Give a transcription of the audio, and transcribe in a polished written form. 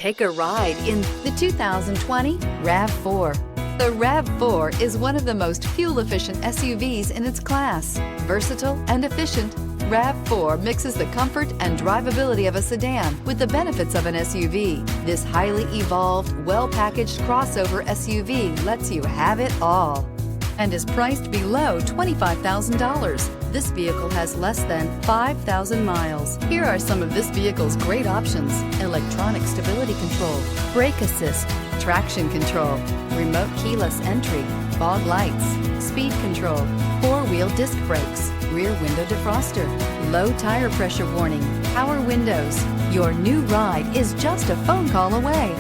Take a ride in the 2020 RAV4. The RAV4 is one of the most fuel-efficient SUVs in its class. Versatile and efficient, RAV4 mixes the comfort and drivability of a sedan with the benefits of an SUV. This highly evolved, well-packaged crossover SUV lets you have it all and is priced below $25,000. This vehicle has less than 5,000 miles. Here are some of this vehicle's great options: electronic stability control, brake assist, traction control, remote keyless entry, fog lights, speed control, four-wheel disc brakes, rear window defroster, low tire pressure warning, power windows. Your new ride is just a phone call away.